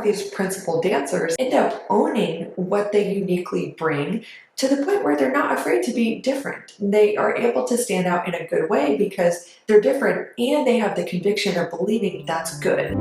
these principal dancers end up owning what they uniquely bring to the point where they're not afraid to be different. They are able to stand out in a good way because they're different and they have the conviction of believing that's good.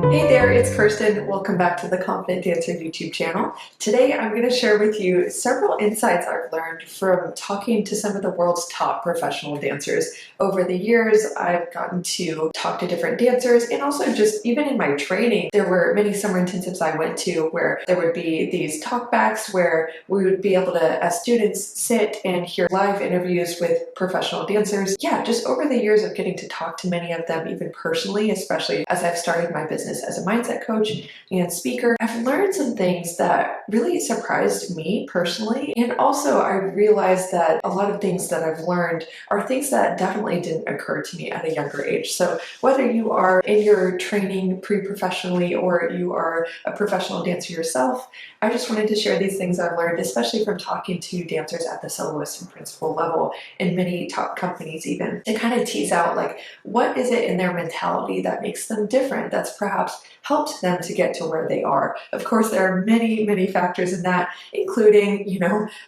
Hey there, it's Kirsten. Welcome back to the Confident Dancer YouTube channel. Today I'm going to share with you several insights I've learned from talking to some of the world's top professional dancers. Over the years, I've gotten to talk to different dancers, and also just even in my training, there were many summer intensives I went to where there would be these talkbacks where we would be able to, as students, sit and hear live interviews with professional dancers. Yeah, just over the years of getting to talk to many of them, even personally, especially as I've started my business as a mindset coach and speaker, I've learned some things that really surprised me personally. And also I realized that a lot of things that I've learned are things that definitely didn't occur to me at a younger age. So whether you are in your training pre-professionally or you are a professional dancer yourself, I just wanted to share these things I've learned, especially from talking to dancers at the soloist and principal level in many top companies even, to kind of tease out like, what is it in their mentality that makes them different, that's perhaps helped them to get to where they are. Of course, there are many, many factors in that, including,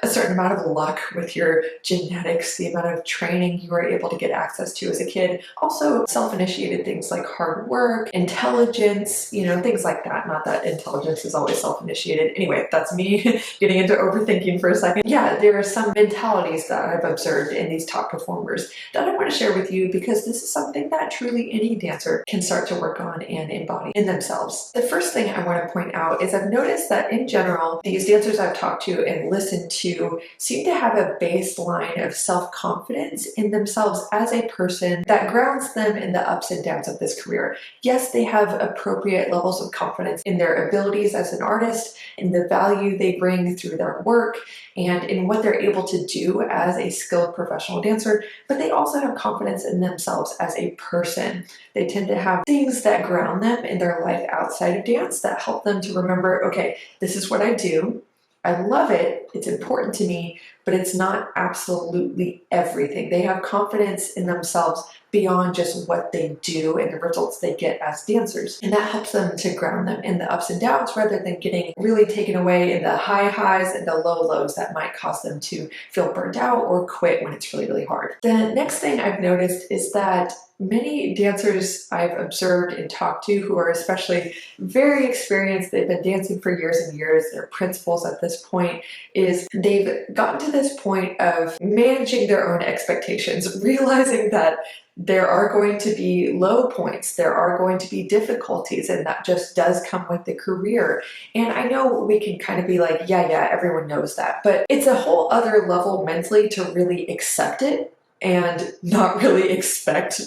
a certain amount of luck with your genetics, the amount of training you were able to get access to as a kid. Also, self-initiated things like hard work, intelligence, things like that. Not that intelligence is always self-initiated. Anyway, that's me getting into overthinking for a second. Yeah, there are some mentalities that I've observed in these top performers that I want to share with you because this is something that truly any dancer can start to work on and embody in themselves. The first thing I want to point out is I've noticed that in general, these dancers I've talked to and listened to seem to have a baseline of self-confidence in themselves as a person that grounds them in the ups and downs of this career. Yes, they have appropriate levels of confidence in their abilities as an artist, in the value they bring through their work, and in what they're able to do as a skilled professional dancer, but they also have confidence in themselves as a person. They tend to have things that ground them in their life outside of dance that help them to remember, okay, this is what I do. I love it. It's important to me, but it's not absolutely everything. They have confidence in themselves beyond just what they do and the results they get as dancers. And that helps them to ground them in the ups and downs rather than getting really taken away in the high highs and the low lows that might cause them to feel burnt out or quit when it's really, really hard. The next thing I've noticed is that many dancers I've observed and talked to who are especially very experienced, they've been dancing for years and years, they're principals at this point, is they've gotten to this point of managing their own expectations, realizing that there are going to be low points, there are going to be difficulties, and that just does come with the career. And I know we can kind of be like, yeah, everyone knows that, but it's a whole other level mentally to really accept it and not really expect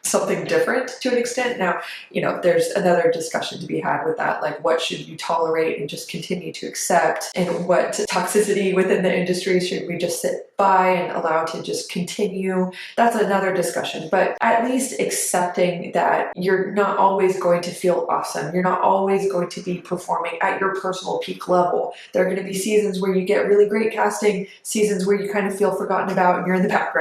something different to an extent. Now, there's another discussion to be had with that, like what should you tolerate and just continue to accept, and what toxicity within the industry should we just sit by and allow to just continue. That's another discussion, but at least accepting that you're not always going to feel awesome. You're not always going to be performing at your personal peak level. There are going to be seasons where you get really great casting, seasons where you kind of feel forgotten about and you're in the background,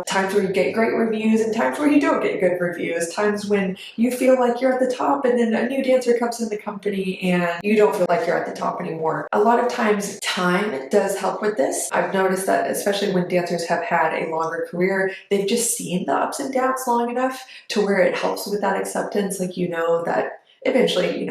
times where you get great reviews and times where you don't get good reviews, times when you feel like you're at the top and then a new dancer comes in the company and you don't feel like you're at the top anymore. A lot of times time does help with this. I've noticed that especially when dancers have had a longer career, they've just seen the ups and downs long enough to where it helps with that acceptance. Like, that eventually,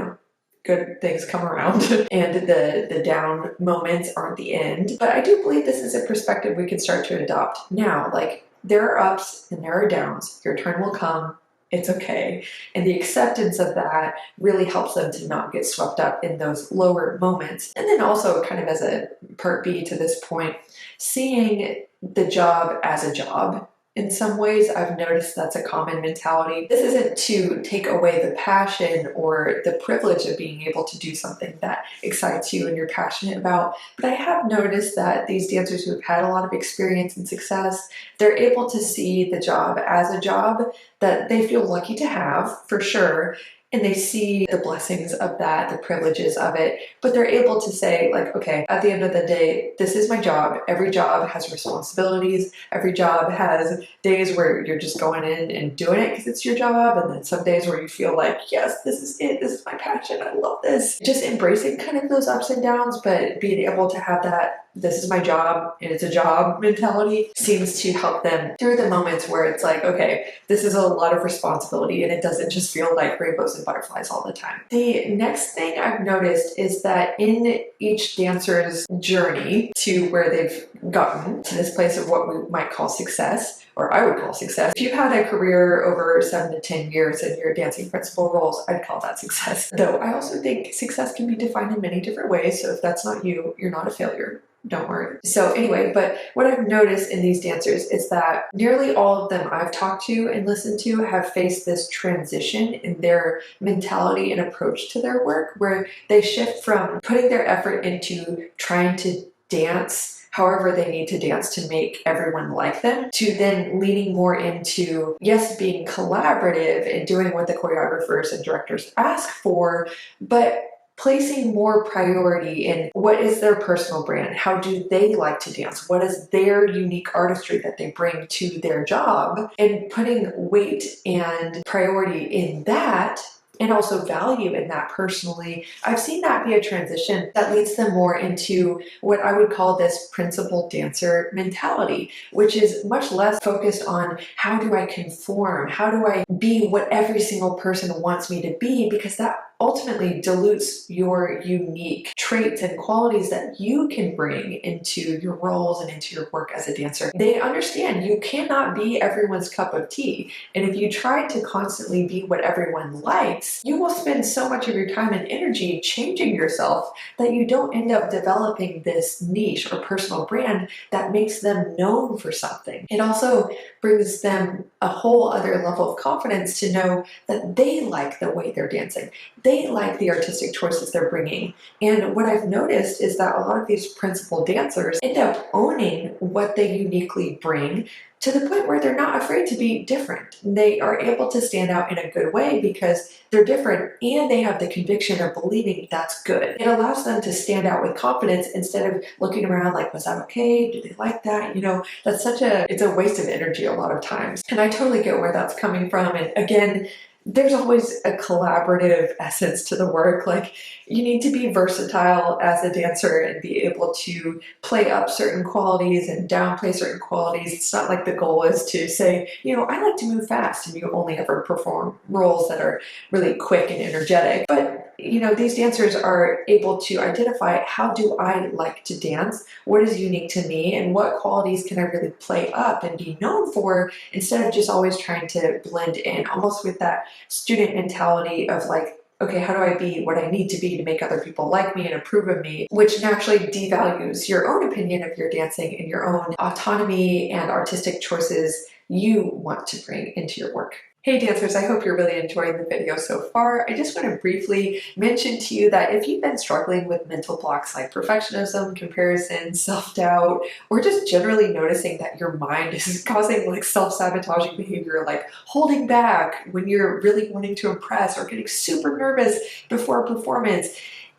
good things come around and the down moments aren't the end. But I do believe this is a perspective we can start to adopt now. Like, there are ups and there are downs. Your turn will come. It's okay. And the acceptance of that really helps them to not get swept up in those lower moments. And then also, kind of as a part B to this point, seeing the job as a job. In some ways, I've noticed that's a common mentality. This isn't to take away the passion or the privilege of being able to do something that excites you and you're passionate about, but I have noticed that these dancers who have had a lot of experience and success, they're able to see the job as a job that they feel lucky to have, for sure, and they see the blessings of that, the privileges of it, but they're able to say like, okay, at the end of the day, this is my job. Every job has responsibilities. Every job has days where you're just going in and doing it because it's your job, and then some days where you feel like, yes, this is it. This is my passion. I love this. Just embracing kind of those ups and downs, but being able to have that this is my job and it's a job mentality seems to help them through the moments where it's like, okay, this is a lot of responsibility and it doesn't just feel like rainbows and butterflies all the time. The next thing I've noticed is that in each dancer's journey to where they've gotten to this place of what we might call success, or I would call success. If you've had a career over 7 to 10 years in your dancing principal roles, I'd call that success. Though I also think success can be defined in many different ways, so if that's not you, you're not a failure. Don't worry. So anyway, but what I've noticed in these dancers is that nearly all of them I've talked to and listened to have faced this transition in their mentality and approach to their work, where they shift from putting their effort into trying to dance however they need to dance to make everyone like them, to then leaning more into, yes, being collaborative and doing what the choreographers and directors ask for, but placing more priority in what is their personal brand, how do they like to dance, what is their unique artistry that they bring to their job, and putting weight and priority in that, and also value in that personally. I've seen that be a transition that leads them more into what I would call this principal dancer mentality, which is much less focused on how do I conform, how do I be what every single person wants me to be, because that ultimately dilutes your unique traits and qualities that you can bring into your roles and into your work as a dancer. They understand you cannot be everyone's cup of tea. And if you try to constantly be what everyone likes, you will spend so much of your time and energy changing yourself that you don't end up developing this niche or personal brand that makes them known for something. It also brings them a whole other level of confidence to know that they like the way they're dancing. They like the artistic choices they're bringing. And what I've noticed is that a lot of these principal dancers end up owning what they uniquely bring to the point where they're not afraid to be different. They are able to stand out in a good way because they're different and they have the conviction of believing that's good. It allows them to stand out with confidence instead of looking around like, was that okay? Do they like that? You know, it's a waste of energy a lot of times. And I totally get where that's coming from. And again, there's always a collaborative essence to the work. Like, you need to be versatile as a dancer and be able to play up certain qualities and downplay certain qualities. It's not like the goal is to say, you know, I like to move fast and you only ever perform roles that are really quick and energetic. But you know, these dancers are able to identify, how do I like to dance? What is unique to me? And what qualities can I really play up and be known for, instead of just always trying to blend in, almost with that student mentality of like, okay, how do I be what I need to be to make other people like me and approve of me, which naturally devalues your own opinion of your dancing and your own autonomy and artistic choices you want to bring into your work. Hey dancers, I hope you're really enjoying the video so far. I just want to briefly mention to you that if you've been struggling with mental blocks like perfectionism, comparison, self-doubt, or just generally noticing that your mind is causing like self-sabotaging behavior, like holding back when you're really wanting to impress or getting super nervous before a performance,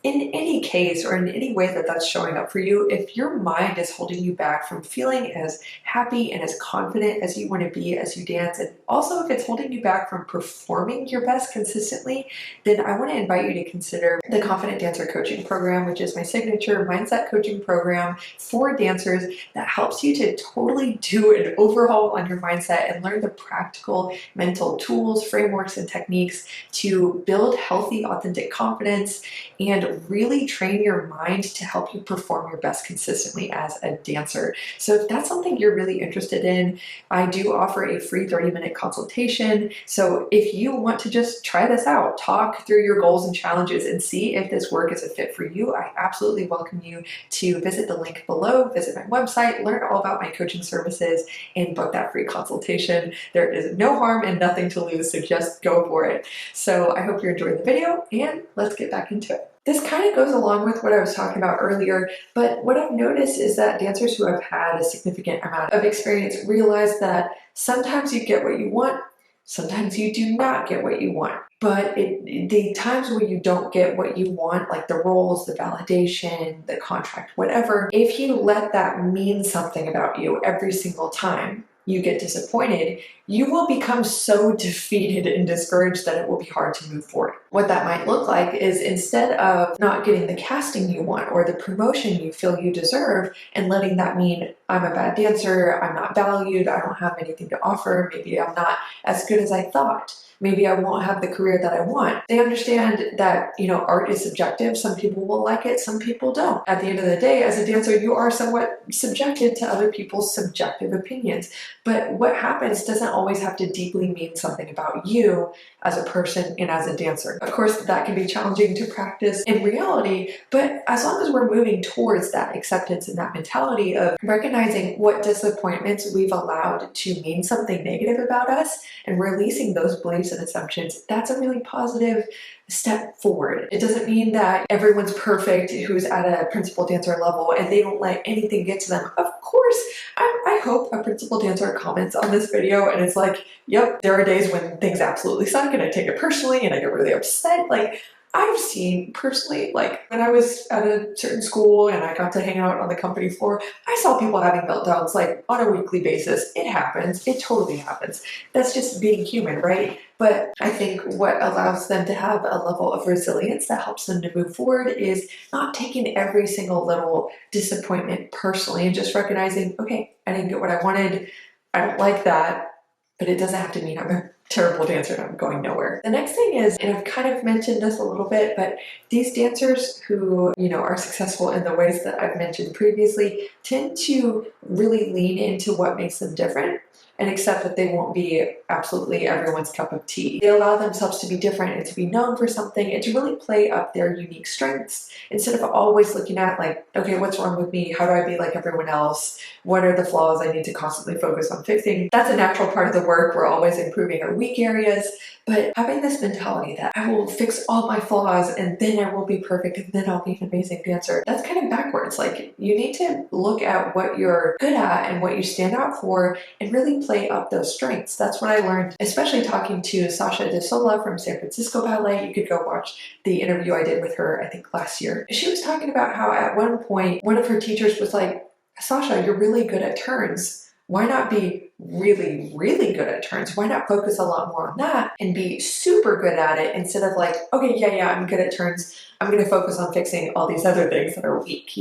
in any case or in any way that that's showing up for you, if your mind is holding you back from feeling as happy and as confident as you want to be as you dance, and also if it's holding you back from performing your best consistently, then I want to invite you to consider the Confident Dancer Coaching Program, which is my signature mindset coaching program for dancers that helps you to totally do an overhaul on your mindset and learn the practical mental tools, frameworks, and techniques to build healthy, authentic confidence and really train your mind to help you perform your best consistently as a dancer. So if that's something you're really interested in, I do offer a free 30-minute consultation. So if you want to just try this out, talk through your goals and challenges and see if this work is a fit for you, I absolutely welcome you to visit the link below, visit my website, learn all about my coaching services, and book that free consultation. There is no harm and nothing to lose, so just go for it. So I hope you're enjoying the video, and let's get back into it. This kind of goes along with what I was talking about earlier, but what I've noticed is that dancers who have had a significant amount of experience realize that sometimes you get what you want, Sometimes you do not get what you want. But the times where you don't get what you want, like the roles, the validation, the contract, whatever, if you let that mean something about you every single time you get disappointed, you will become so defeated and discouraged that it will be hard to move forward. What that might look like is, instead of not getting the casting you want or the promotion you feel you deserve and letting that mean I'm a bad dancer, I'm not valued, I don't have anything to offer, maybe I'm not as good as I thought, maybe I won't have the career that I want. They understand that, art is subjective. Some people will like it, some people don't. At the end of the day, as a dancer, you are somewhat subjected to other people's subjective opinions. But what happens doesn't always have to deeply mean something about you as a person and as a dancer. Of course, that can be challenging to practice in reality, but as long as we're moving towards that acceptance and that mentality of recognizing what disappointments we've allowed to mean something negative about us and releasing those beliefs and assumptions, that's a really positive step forward. It doesn't mean that everyone's perfect who's at a principal dancer level and they don't let anything get to them. Of course, I hope a principal dancer comments on this video and it's like, yep, there are days when things absolutely suck and I take it personally and I get really upset. Like, I've seen personally, like when I was at a certain school and I got to hang out on the company floor, I saw people having meltdowns like on a weekly basis. It happens. It totally happens. That's just being human, right? But I think what allows them to have a level of resilience that helps them to move forward is not taking every single little disappointment personally and just recognizing, okay, I didn't get what I wanted. I don't like that, but it doesn't have to mean I'm a terrible dancer and I'm going nowhere. The next thing is, and I've kind of mentioned this a little bit, but these dancers who, are successful in the ways that I've mentioned previously tend to really lean into what makes them different and accept that they won't be absolutely everyone's cup of tea. They allow themselves to be different and to be known for something and to really play up their unique strengths instead of always looking at like, okay, what's wrong with me? How do I be like everyone else? What are the flaws I need to constantly focus on fixing? That's a natural part of the work. We're always improving our weak areas, but having this mentality that I will fix all my flaws and then I will be perfect and then I'll be an amazing dancer, that's kind of backwards. Like, you need to look at what you're good at and what you stand out for and really play up those strengths. That's what I learned, especially talking to Sasha De Sola from San Francisco Ballet. You could go watch the interview I did with her, I think last year. She was talking about how at one point, one of her teachers was like, Sasha, you're really good at turns. Why not be really, really good at turns? Why not focus a lot more on that and be super good at it instead of like, okay, yeah, I'm good at turns. I'm going to focus on fixing all these other things that are weak.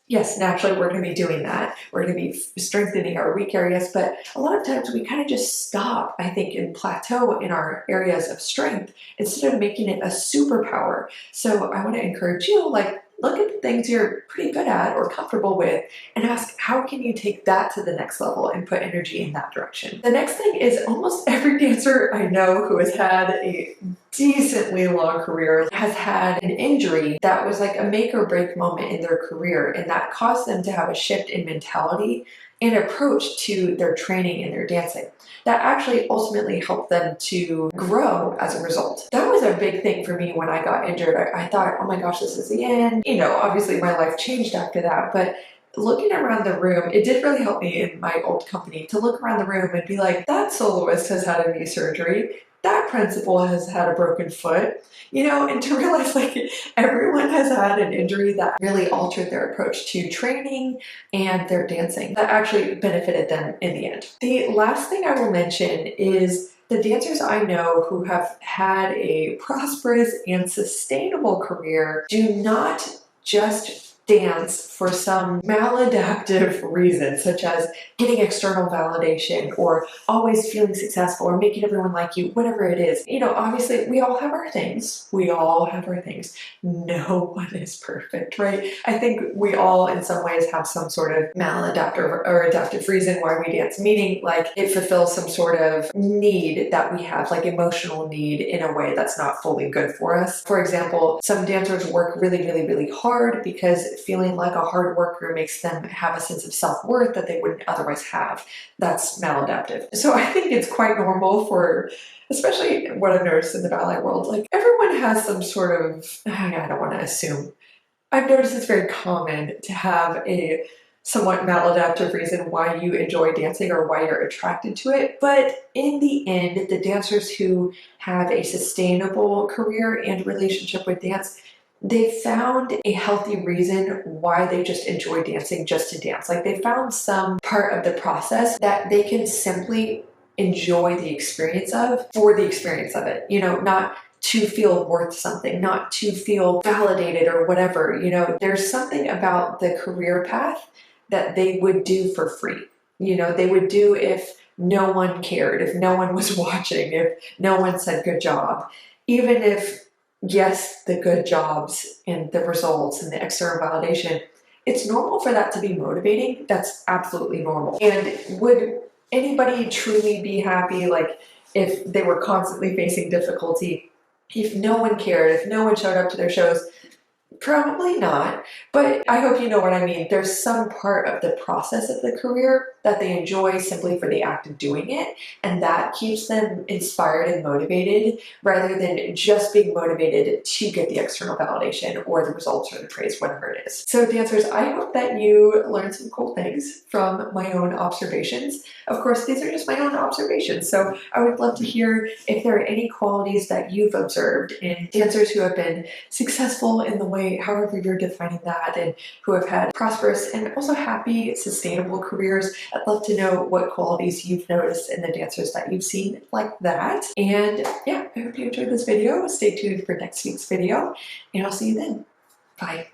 Yes, naturally we're going to be doing that. We're going to be strengthening our weak areas, but a lot of times we kind of just stop, I think, and plateau in our areas of strength instead of making it a superpower. So I want to encourage you, like, look at the things you're pretty good at or comfortable with and ask, how can you take that to the next level and put energy in that direction? The next thing is, almost every dancer I know who has had a decently long career has had an injury that was like a make or break moment in their career, and that caused them to have a shift in mentality and approach to their training and their dancing that actually ultimately helped them to grow as a result. That was a big thing for me when I got injured. I thought, oh my gosh, this is the end. Obviously my life changed after that, but looking around the room, it did really help me in my old company to look around the room and be like, that soloist has had a knee surgery. That principal has had a broken foot, and to realize like everyone has had an injury that really altered their approach to training and their dancing that actually benefited them in the end. The last thing I will mention is the dancers I know who have had a prosperous and sustainable career do not just dance for some maladaptive reason, such as getting external validation or always feeling successful or making everyone like you, whatever it is. Obviously we all have our things. We all have our things. No one is perfect, right? I think we all in some ways have some sort of maladaptive or adaptive reason why we dance, meaning like it fulfills some sort of need that we have, like emotional need in a way that's not fully good for us. For example, some dancers work really, really, really hard because feeling like a hard worker makes them have a sense of self-worth that they wouldn't otherwise have. That's maladaptive. So I think it's quite normal for, especially what I've noticed in the ballet world, like everyone has some sort of, I don't want to assume, I've noticed it's very common to have a somewhat maladaptive reason why you enjoy dancing or why you're attracted to it. But in the end, the dancers who have a sustainable career and relationship with dance, they found a healthy reason why they just enjoy dancing just to dance. Like they found some part of the process that they can simply enjoy the experience of for the experience of it, not to feel worth something, not to feel validated or whatever. There's something about the career path that they would do for free. They would do if no one cared, if no one was watching, if no one said good job. Even if, yes, the good jobs and the results and the external validation, it's normal for that to be motivating. That's absolutely normal. And would anybody truly be happy, like, if they were constantly facing difficulty, if no one cared, if no one showed up to their shows? Probably not, but I hope you know what I mean. There's some part of the process of the career that they enjoy simply for the act of doing it, and that keeps them inspired and motivated rather than just being motivated to get the external validation or the results or the praise, whatever it is. So dancers, I hope that you learned some cool things from my own observations. Of course, these are just my own observations, so I would love to hear if there are any qualities that you've observed in dancers who have been successful in the way, however you're defining that, and who have had prosperous and also happy, sustainable careers. I'd love to know what qualities you've noticed in the dancers that you've seen like that. And yeah, I hope you enjoyed this video. Stay tuned for next week's video, and I'll see you then. Bye.